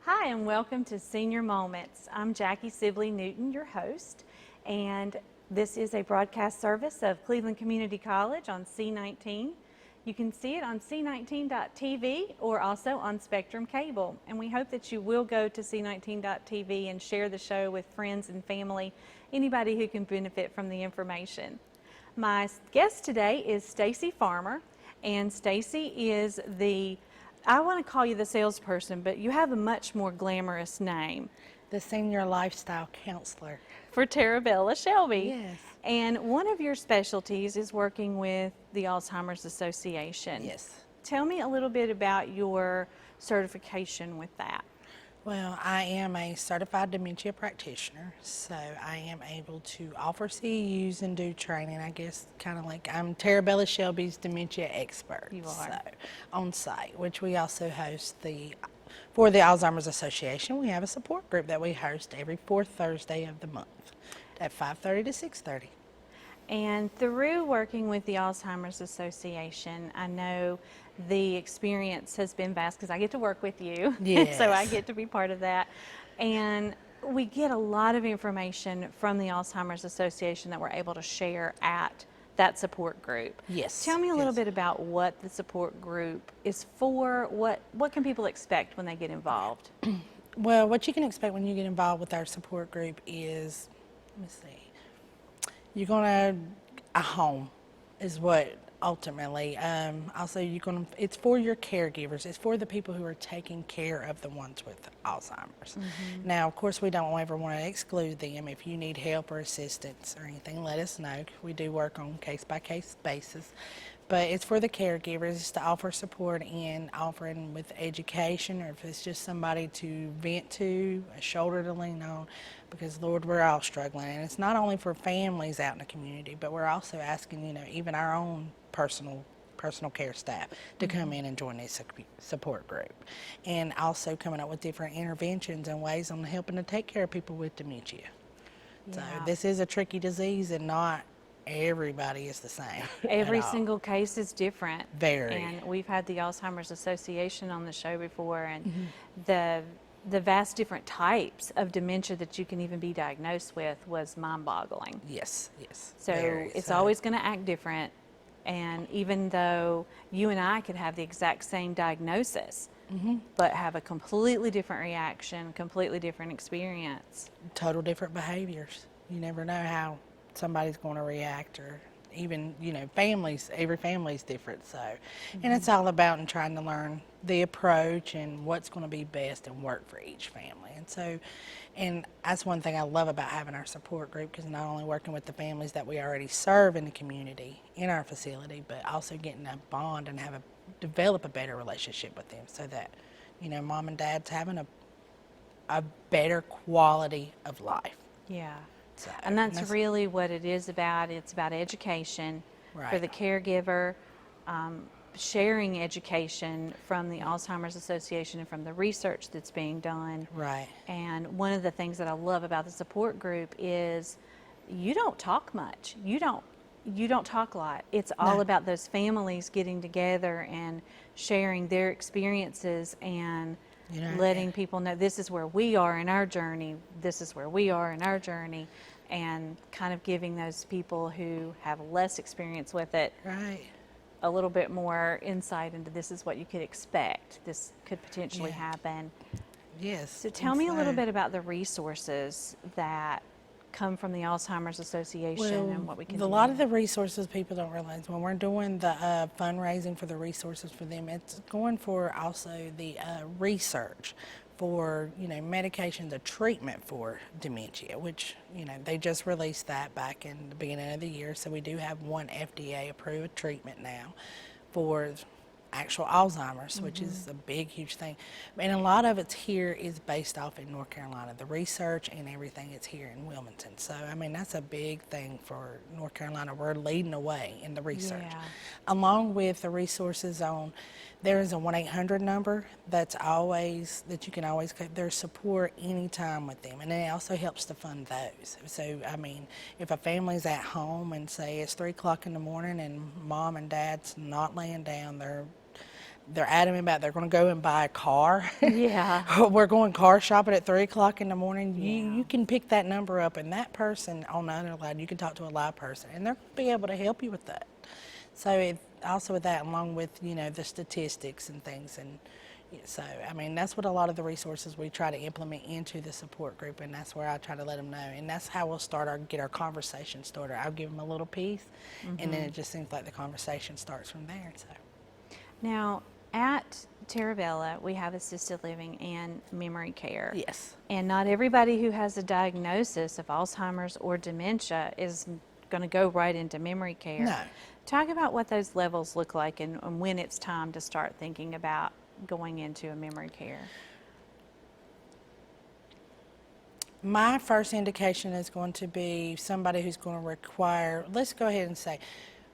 Hi, and welcome to Senior Moments. I'm Jackie Sibley Newton, your host, and this is a broadcast service of Cleveland Community College on C19. You can see it on c19.tv or also on Spectrum Cable, and we hope that you will go to c19.tv and share the show with friends and family, anybody who can benefit from the information. My guest today is Stacy Farmer, and Stacy is I want to call you the salesperson, but you have a much more glamorous name. The senior lifestyle counselor. For Tarabella Shelby. Yes. And one of your specialties is working with the Alzheimer's Association. Yes. Tell me a little bit about your certification with that. Well, I am a certified dementia practitioner, so I am able to offer CEUs and do training. I guess kind of like I'm Tarabella Shelby's dementia expert. You are. So, on site, which we also host for the Alzheimer's Association. We have a support group that we host every fourth Thursday of the month at 5:30 to 6:30. And through working with the Alzheimer's Association, I know the experience has been vast because I get to work with you. Yes. So I get to be part of that. And we get a lot of information from the Alzheimer's Association that we're able to share at that support group. Yes. Tell me a little yes. bit about what the support group is for. What can people expect when they get involved? Well, what you can expect when you get involved with our support group is, let me see, you're gonna, a home is what ultimately, also it's for your caregivers, it's for the people who are taking care of the ones with Alzheimer's. Now, of course, we don't ever want to exclude them. If you need help or assistance or anything, let us know. We do work on case-by-case basis. But it's for the caregivers. It's to offer support and offering with education, or if it's just somebody to vent to, a shoulder to lean on, because Lord, we're all struggling. And it's not only for families out in the community, but we're also asking, even our own personal care staff to come in and join this support group. And also coming up with different interventions and ways on helping to take care of people with dementia. So this is a tricky disease, and not everybody is the same. Every single case is different. Very. And we've had the Alzheimer's Association on the show before, and the vast different types of dementia that you can even be diagnosed with was mind-boggling. Yes. So it's always going to act different. And even though you and I could have the exact same diagnosis, but have a completely different reaction, completely different experience. Total different behaviors. You never know how somebody's going to react, or even, families, every family's different. So, and it's all about trying to learn the approach and what's going to be best and work for each family. And so, and that's one thing I love about having our support group, because not only working with the families that we already serve in the community, in our facility, but also getting a bond and develop a better relationship with them, so that, mom and dad's having a better quality of life. Yeah. So, And that's really what it is about. It's about education for the caregiver, sharing education from the Alzheimer's Association and from the research that's being done. Right. And one of the things that I love about the support group is you don't talk much. You don't talk a lot. It's all about those families getting together and sharing their experiences and letting people know this is where we are in our journey, this is where we are in our journey, and kind of giving those people who have less experience with it a little bit more insight into this is what you could expect. This could potentially happen. Yes. So tell me a little bit about the resources that come from the Alzheimer's Association and what we can do. A lot of the resources people don't realize when we're doing the fundraising for the resources for them, it's going for also the research for, medications, a treatment for dementia, which, they just released that back in the beginning of the year. So we do have one FDA approved treatment now for actual Alzheimer's, which is a big, huge thing. And a lot of it here is based off in North Carolina. The research and everything is here in Wilmington. So, that's a big thing for North Carolina. We're leading the way in the research. Yeah. Along with the resources there is a 1-800 number that you can always get their support anytime with them. And it also helps to fund those. So, if a family's at home and say it's 3 o'clock in the morning and mom and dad's not laying down, they're adamant about they're going to go and buy a car. Yeah. We're going car shopping at 3 o'clock in the morning. Yeah. You can pick that number up, and that person on the other line, you can talk to a live person, and they're going to be able to help you with that. So also with that, along with, the statistics and things, and so, I mean, that's what a lot of the resources we try to implement into the support group, and that's where I try to let them know, and that's how we'll get our conversation started. I'll give them a little piece, and then it just seems like the conversation starts from there. So, Now, at Terabella, we have assisted living and memory care. yes. And not everybody who has a diagnosis of Alzheimer's or dementia is going to go right into memory care. No. Talk about what those levels look like and when it's time to start thinking about going into a memory care. My first indication is going to be somebody who's going to require, let's go ahead and say,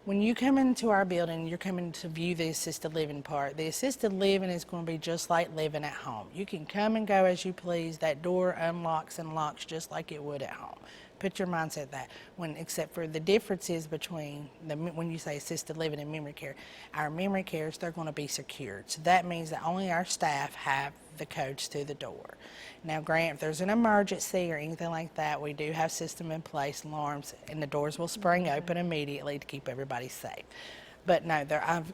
when you come into our building, you're coming to view the assisted living part. The assisted living is going to be just like living at home. You can come and go as you please. That door unlocks and locks just like it would at home. Put your mindset that except for the differences between when you say assisted living and memory care, our memory cares, they're going to be secured. So that means that only our staff have the codes to the door. Now, granted, if there's an emergency or anything like that, we do have system in place, alarms, and the doors will spring open immediately to keep everybody safe. But no,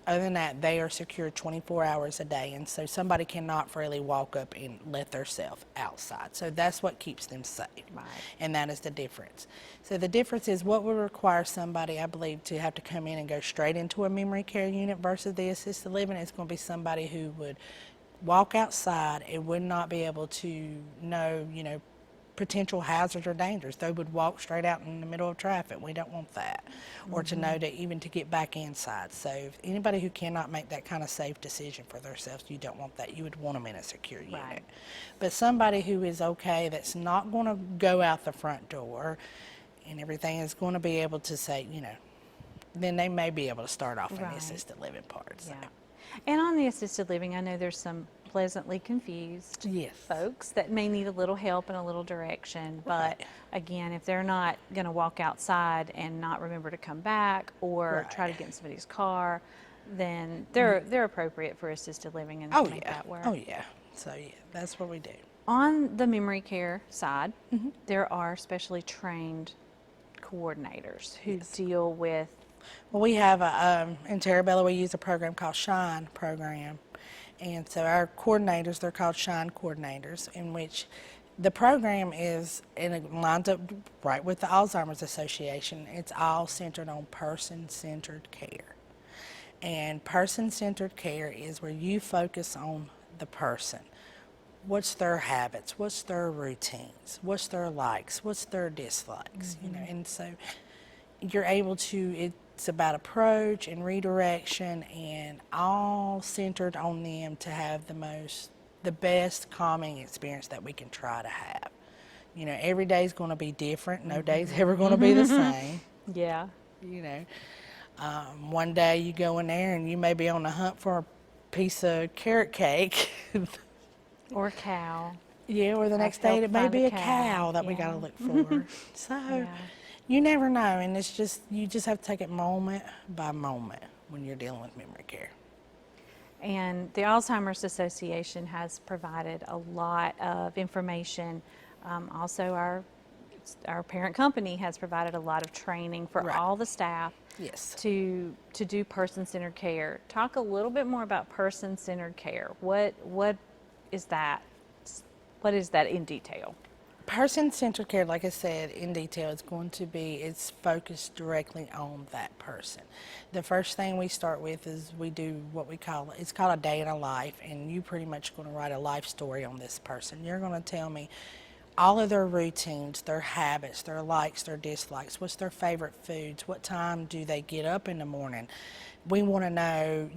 other than that, they are secured 24 hours a day, and so somebody cannot freely walk up and let themselves outside. So that's what keeps them safe, Right. and that is the difference. So the difference is what would require somebody, I believe, to have to come in and go straight into a memory care unit versus the assisted living. It's going to be somebody who would walk outside and would not be able to know, potential hazards or dangers. They would walk straight out in the middle of traffic. We don't want that. Or to know that even to get back inside. So if anybody who cannot make that kind of safe decision for themselves, you don't want that. You would want them in a secure unit. Right. But somebody who is okay, that's not going to go out the front door and everything, is going to be able to say, then they may be able to start off in the Right. assisted living part. So. Yeah. And on the assisted living, I know there's some pleasantly confused Yes. folks that may need a little help and a little direction. But Right. again, if they're not going to walk outside and not remember to come back or Right. try to get in somebody's car, then they're appropriate for assisted living and Oh make yeah. that work. Oh yeah. So yeah, that's what we do. On the memory care side, there are specially trained coordinators who deal with. Well, we have in Terabella, we use a program called SHINE program. And so our coordinators, they're called SHINE coordinators, in which the program is, and it lines up right with the Alzheimer's Association. It's all centered on person-centered care. And person-centered care is where you focus on the person. What's their habits? What's their routines? What's their likes? What's their dislikes? And so you're able to, it's about approach and redirection and all centered on them to have the best calming experience that we can try to have. Every day is going to be different. No day's ever going to be the same. Yeah. One day you go in there and you may be on the hunt for a piece of carrot cake. Or cow. Yeah, or the next day helped it may find be a a cow. cow that we Yeah. got to look for. So Yeah. you never know, and you just have to take it moment by moment when you're dealing with memory care. And the Alzheimer's Association has provided a lot of information. Also, our parent company has provided a lot of training for Right. all the staff Yes. to do person-centered care. Talk a little bit more about person-centered care. What is that? What is that in detail? Person-centered care, like I said, in detail, it's focused directly on that person. The first thing we start with is we do what it's called a day in a life, and you pretty much going to write a life story on this person. You're going to tell me all of their routines, their habits, their likes, their dislikes, what's their favorite foods, what time do they get up in the morning. We want to know,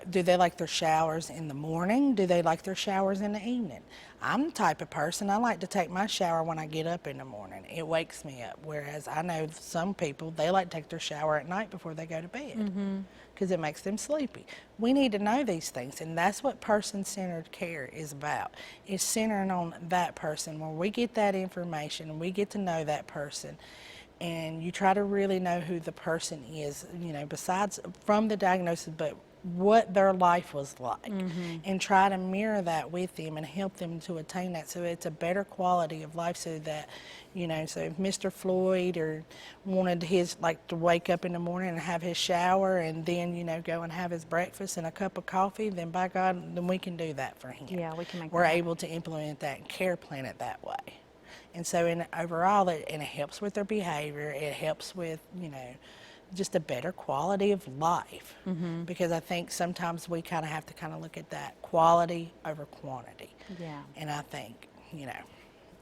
do they like their showers in the morning? Do they like their showers in the evening? I'm the type of person, I like to take my shower when I get up in the morning. It wakes me up. Whereas I know some people, they like to take their shower at night before they go to bed because it makes them sleepy. We need to know these things, and that's what person-centered care is about. It's centering on that person where we get that information and we get to know that person. And you try to really know who the person is, besides from the diagnosis, but what their life was like and try to mirror that with them and help them to attain that so it's a better quality of life so that, you know, so if Mr. Floyd or wanted his, like, to wake up in the morning and have his shower and then, you know, go and have his breakfast and a cup of coffee, then by God, then we can do that for him. Yeah, we can make We're that able to implement that and care plan it that way. And so overall, it helps with their behavior. It helps with, you know, just a better quality of life. Because I think sometimes we kind of have to kind of look at that quality over quantity. Yeah. And I think, you know.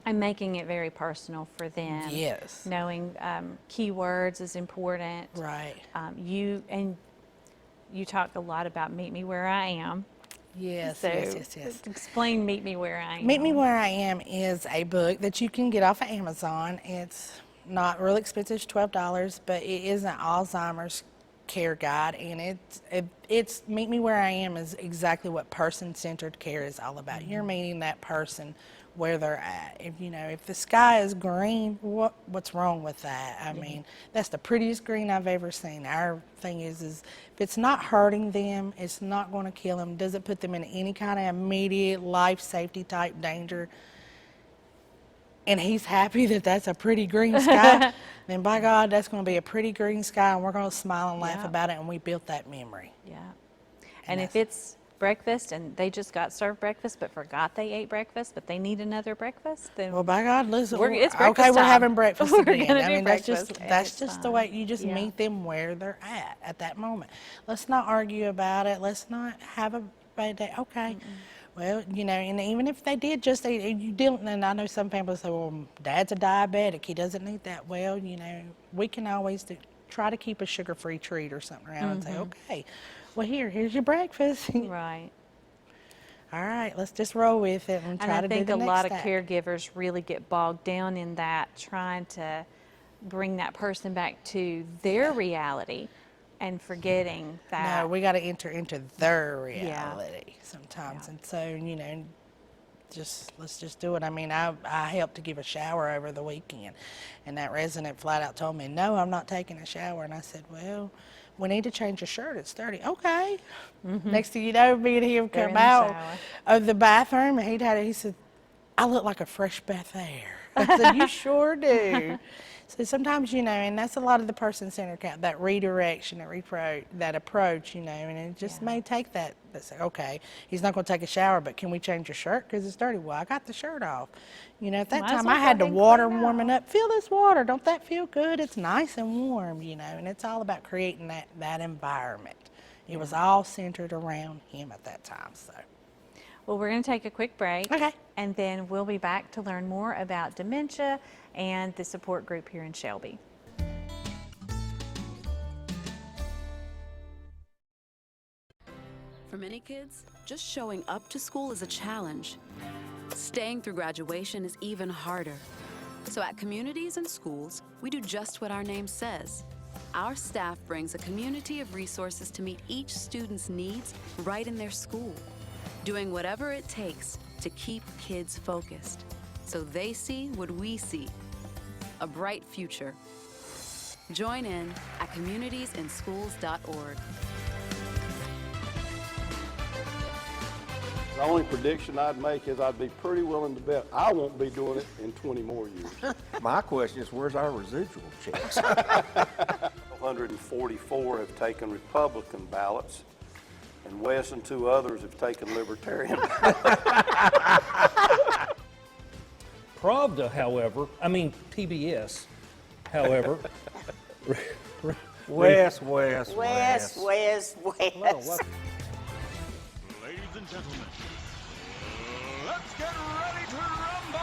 And making it very personal for them. Yes. Knowing keywords is important. Right. You talked a lot about Meet Me Where I Am. Yes, So yes. explain Meet Me Where I Am. Meet Me Where I Am is a book that you can get off of Amazon. It's not real expensive, it's $12, but it is an Alzheimer's care guide, and it's Meet Me Where I Am is exactly what person-centered care is all about. You're meeting that person where they're at. If, you know, if the sky is green, what's wrong with that? I mean, that's the prettiest green I've ever seen. Our thing is if it's not hurting them, it's not going to kill them, doesn't put them in any kind of immediate life safety type danger, and he's happy that that's a pretty green sky, then by God, that's going to be a pretty green sky, and we're going to smile and laugh about it, and we built that memory. Yeah. And if it's breakfast and they just got served breakfast but forgot they ate breakfast, but they need another breakfast, then Well, by God, listen, it's okay, breakfast we're time. having breakfast We're again. gonna I do mean, breakfast, and that's it's just the fine. way you just Yeah. meet them where they're at that moment. Let's not argue about it. Let's not have a bad day. Okay. Well, you know, and even if they did just eat, you didn't, and I know some families say, well, Dad's a diabetic, he doesn't eat that. Well, you know, we can always try to keep a sugar-free treat or something around and say, okay, well, here's your breakfast. right. All right, let's just roll with it and try And I to do think the a next lot of step. caregivers really get bogged down in that, trying to bring that person back to their reality and forgetting that. No, we got to enter into their reality sometimes. Yeah. And so, you know, let's just do it. I mean, I helped to give a shower over the weekend, and that resident flat out told me, no, I'm not taking a shower. And I said, well, we need to change your shirt. It's dirty. Okay. Next thing you know, me and him They're come in the out shower. of the bathroom, and he said, I look like a fresh breath of air. I said, you sure do. So sometimes, you know, and that's a lot of the person-centered care, that redirection, that approach, you know, and it just may take that say, okay, he's not going to take a shower, but can we change your shirt because it's dirty? Well, I got the shirt off. You know, at that Might as time well I go had the ahead and water clean it warming up. Feel this water. Don't that feel good? It's nice and warm, you know, and it's all about creating that environment. It was all centered around him at that time, so. Well, we're going to take a quick break. Okay. And then we'll be back to learn more about dementia and the support group here in Shelby. For many kids, just showing up to school is a challenge. Staying through graduation is even harder. So at Communities and Schools, we do just what our name says. Our staff brings a community of resources to meet each student's needs right in their school, doing whatever it takes to keep kids focused, so they see what we see, a bright future. Join in at communitiesinschools.org. The only prediction I'd make is I'd be pretty willing to bet I won't be doing it in 20 more years. My question is, where's our residual checks? 144 have taken Republican ballots, and Wes and 2 others have taken Libertarian. Pravda, however, PBS, however. Wes. West. Ladies and gentlemen, let's get ready to rumble!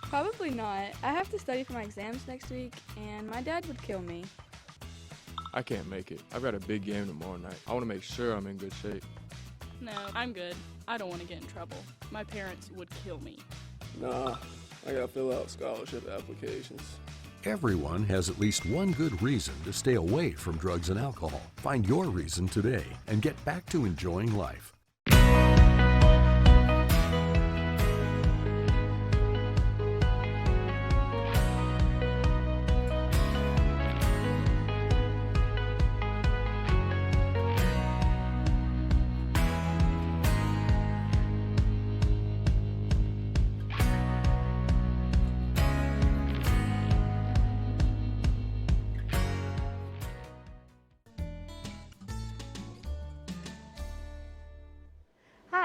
Probably not. I have to study for my exams next week, and my dad would kill me. I can't make it. I've got a big game tomorrow night. I want to make sure I'm in good shape. No, I'm good. I don't want to get in trouble. My parents would kill me. Nah, I gotta fill out scholarship applications. Everyone has at least one good reason to stay away from drugs and alcohol. Find your reason today and get back to enjoying life.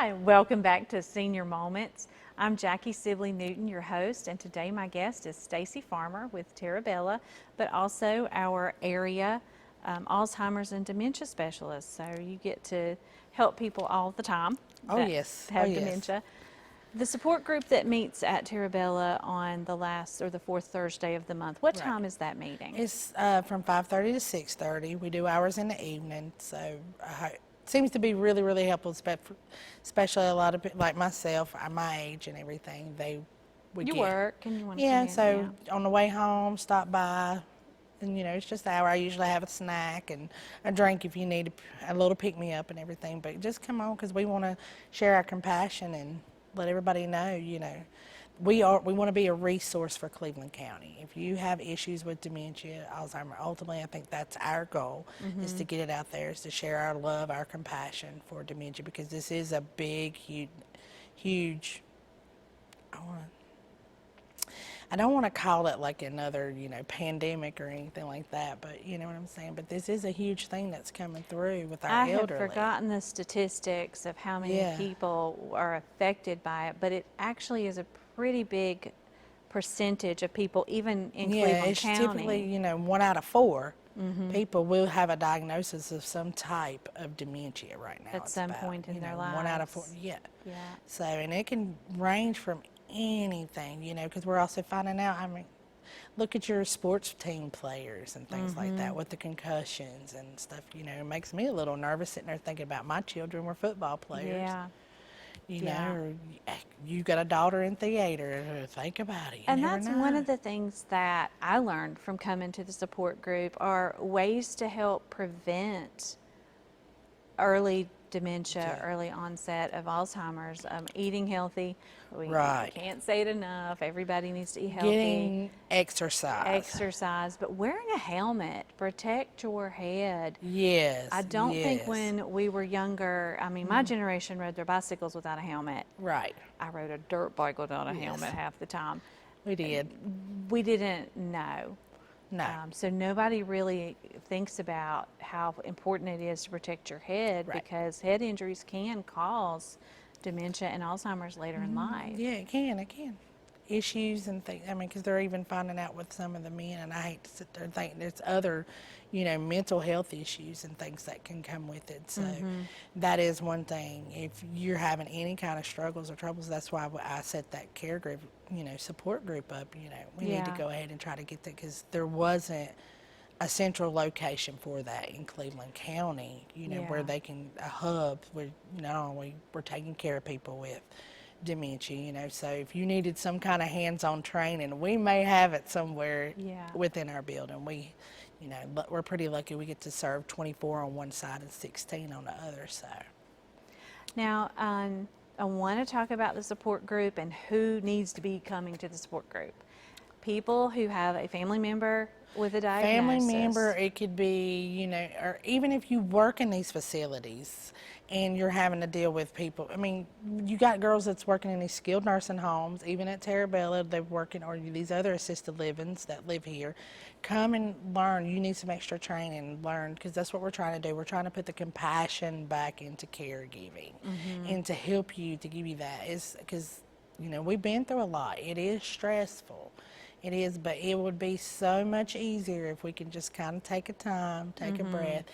Hi, welcome back to Senior Moments. I'm Jackie Sibley Newton, your host, and today my guest is Stacy Farmer with Terabella, but also our area Alzheimer's and dementia specialist. So you get to help people all the time that have dementia. The support group that meets at Terabella on the last or the fourth Thursday of the month, what time is that meeting? It's from 5:30 to 6:30. We do hours in the evening, so it seems to be really, really helpful, especially a lot of people like myself, my age and everything. You work and you want to yeah, come in, so on the way home, stop by, and it's just an hour. I usually have a snack and a drink if you need a little pick me up and everything. But just come on because we want to share our compassion and let everybody know, we want to be a resource for Cleveland County. If you have issues with dementia, Alzheimer's, ultimately I think that's our goal, is to get it out there, is to share our love, our compassion for dementia, because this is a big, huge, I don't want to call it like another, pandemic or anything like that, but you know what I'm saying? But this is a huge thing that's coming through with our elderly. I have forgotten the statistics of how many people are affected by it, but it actually is a pretty big percentage of people, even in Cleveland it's County. typically, 1 out of 4 people will have a diagnosis of some type of dementia right now. At some point in their lives. 1 out of 4, yeah. So, and it can range from anything, because we're also finding out, look at your sports team players and things like that with the concussions and stuff, it makes me a little nervous sitting there thinking about my children were football players. Or you got a daughter in theater, think about it. And that's one of the things that I learned from coming to the support group are ways to help prevent early dementia, early onset of Alzheimer's, eating healthy. We can't say it enough. Everybody needs to eat healthy. Getting exercise. But wearing a helmet, protect your head. Yes. I don't think when we were younger, my generation rode their bicycles without a helmet. Right. I rode a dirt bike without a helmet half the time. We did. We didn't know. No. So nobody really thinks about how important it is to protect your head because head injuries can cause dementia and Alzheimer's later in life. Yeah, it can. Issues and things, because they're even finding out with some of the men, and I hate to sit there and think there's other, mental health issues and things that can come with it. So that is one thing. If you're having any kind of struggles or troubles, that's why I set that care group, support group up. We need to go ahead and try to get that, because there wasn't a central location for that in Cleveland County, where they can, a hub where not only we're taking care of people with dementia, so if you needed some kind of hands-on training, we may have it somewhere within our building. We're pretty lucky we get to serve 24 on one side and 16 on the other side. Now, I want to talk about the support group and who needs to be coming to the support group. People who have a family member with a diagnosis. Family member, it could be, or even if you work in these facilities and you're having to deal with people. You got girls that's working in these skilled nursing homes, even at Terabella, they're working, or these other assisted livings that live here. Come and learn. You need some extra training and learn, because that's what we're trying to do. We're trying to put the compassion back into caregiving and to help you, to give you that. Because, we've been through a lot. It is stressful. It is, but it would be so much easier if we can just kind of take a time, take a breath,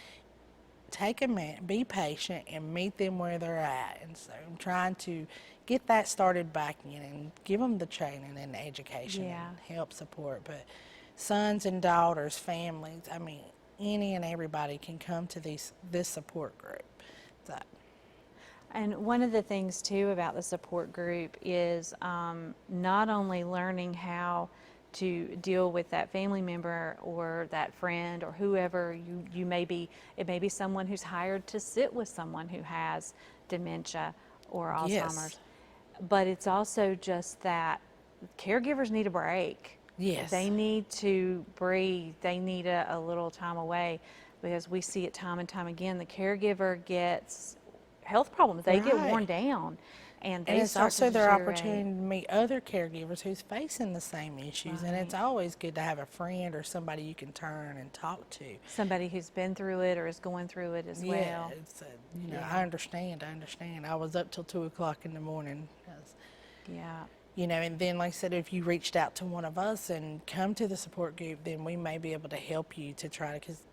take a minute, be patient, and meet them where they're at. And so I'm trying to get that started back in and give them the training and the education and help support. But sons and daughters, families, any and everybody can come to this support group. So. And one of the things too about the support group is not only learning how to deal with that family member or that friend or whoever you may be. It may be someone who's hired to sit with someone who has dementia or Alzheimer's. But it's also just that caregivers need a break. Yes. They need to breathe. They need a little time away, because we see it time and time again. The caregiver gets health problems. They get worn down. and they And it's start also to their deteriorate. opportunity to meet other caregivers who's facing the same issues. And it's always good to have a friend or somebody you can turn and talk to. Somebody who's been through it or is going through it as Yeah, well. it's I understand. I was up till 2 o'clock in the morning. Yeah. And then like I said, if you reached out to one of us and come to the support group, then we may be able to help you to try to, because,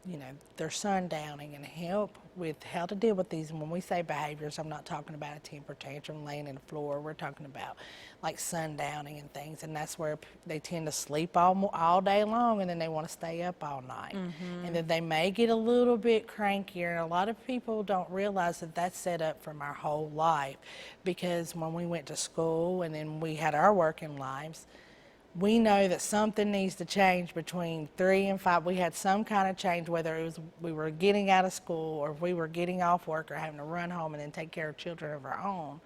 they're sundowning and help with how to deal with these. And when we say behaviors, I'm not talking about a temper tantrum laying in the floor. We're talking about like sundowning and things. And that's where they tend to sleep all day long, and then they want to stay up all night. And then they may get a little bit crankier. And a lot of people don't realize that that's set up from our whole life, because when we went to school and then we had our working lives, we know that something needs to change between 3 and 5. We had some kind of change, whether it was we were getting out of school or if we were getting off work or having to run home and then take care of children of our own.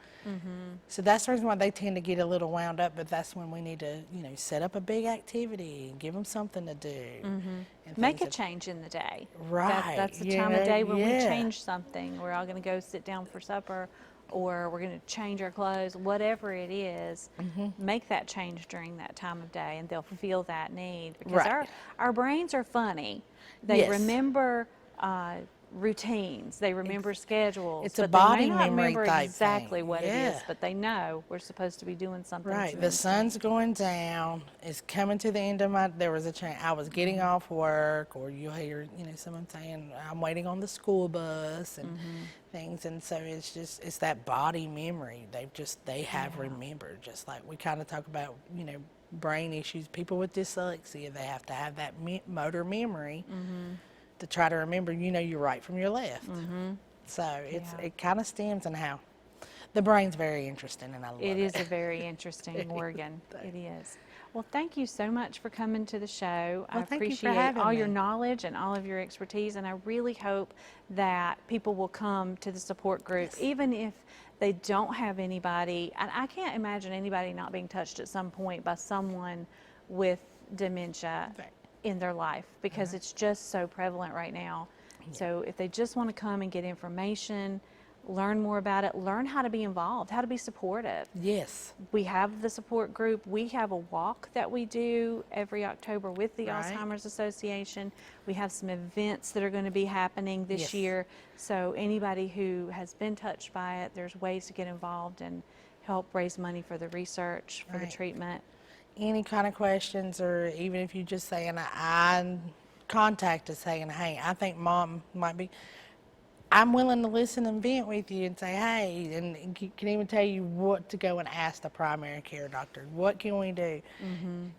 So that's the reason why they tend to get a little wound up, but that's when we need to, set up a big activity and give them something to do. And Make a things change in the day. Right, That's the you time of know, day when we yeah. change something. We're all going to go sit down for supper, or we're going to change our clothes, whatever it is. Make that change during that time of day, and they'll feel that need. Because Right. our brains are funny. They Yes. remember routines. They remember schedules. it's a but body they may not memory remember type exactly thing. what it Yeah. is, but they know we're supposed to be doing something. Right, to the improve. sun's going down. It's coming to the end of there was a change. I was getting off work, or you'll hear, someone saying, I'm waiting on the school bus and things. And so it's that body memory. They have remembered, just like we kind of talk about, brain issues. People with dyslexia, they have to have that motor memory to try to remember, your right from your left. So it kind of stems in how the brain's very interesting, and I love it. It is a very interesting organ. It is. Well, thank you so much for coming to the show. I Well, thank you for appreciate having all your me. knowledge and all of your expertise, and I really hope that people will come to the support group, even if they don't have anybody. And I can't imagine anybody not being touched at some point by someone with dementia Right. in their life, because it's just so prevalent right now. So if they just want to come and get information, learn more about it, learn how to be involved, how to be supportive. Yes. We have the support group. We have a walk that we do every October with the Right. Alzheimer's Association. We have some events that are going to be happening this Yes. year. So anybody who has been touched by it, there's ways to get involved and help raise money for the research, for the Right. treatment. Any kind of questions, or even if you just say, and I contact us saying, hey, I think Mom might be, I'm willing to listen and vent with you and say, hey, and can even tell you what to go and ask the primary care doctor. What can we do?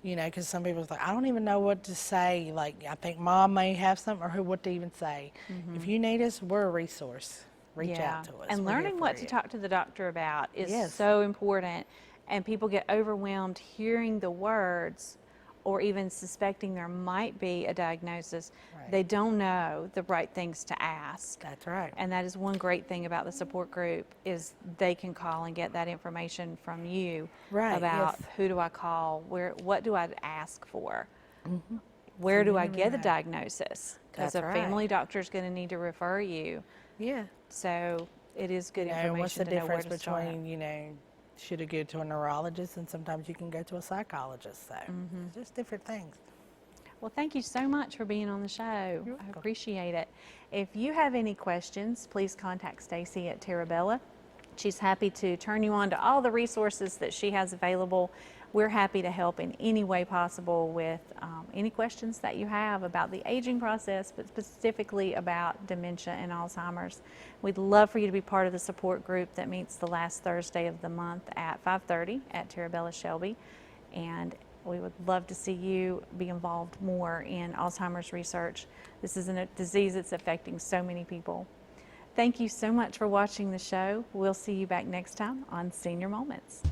Because some people's like, I don't even know what to say. Like, I think Mom may have something, or what to even say. If you need us, we're a resource. Reach out to us. And We're here learning for what to you. talk to the doctor about is Yes. so important. And people get overwhelmed hearing the words, or even suspecting there might be a diagnosis. Right. They don't know the right things to ask. That's right. And that is one great thing about the support group, is they can call and get that information from you Right, about yes. who do I call, what do I ask for, where do I get the diagnosis? Because That's a right. family doctor is going to need to refer you. Yeah. So it is good And information what's the to know where difference to start. between, should it go to a neurologist, and sometimes you can go to a psychologist. So it's just different things. Well, thank you so much for being on the show. I appreciate it. If you have any questions, please contact Stacy at Terabella. She's happy to turn you on to all the resources that she has available. We're happy to help in any way possible with any questions that you have about the aging process, but specifically about dementia and Alzheimer's. We'd love for you to be part of the support group that meets the last Thursday of the month at 5:30 at Terabella Shelby. And we would love to see you be involved more in Alzheimer's research. This is a disease that's affecting so many people. Thank you so much for watching the show. We'll see you back next time on Senior Moments.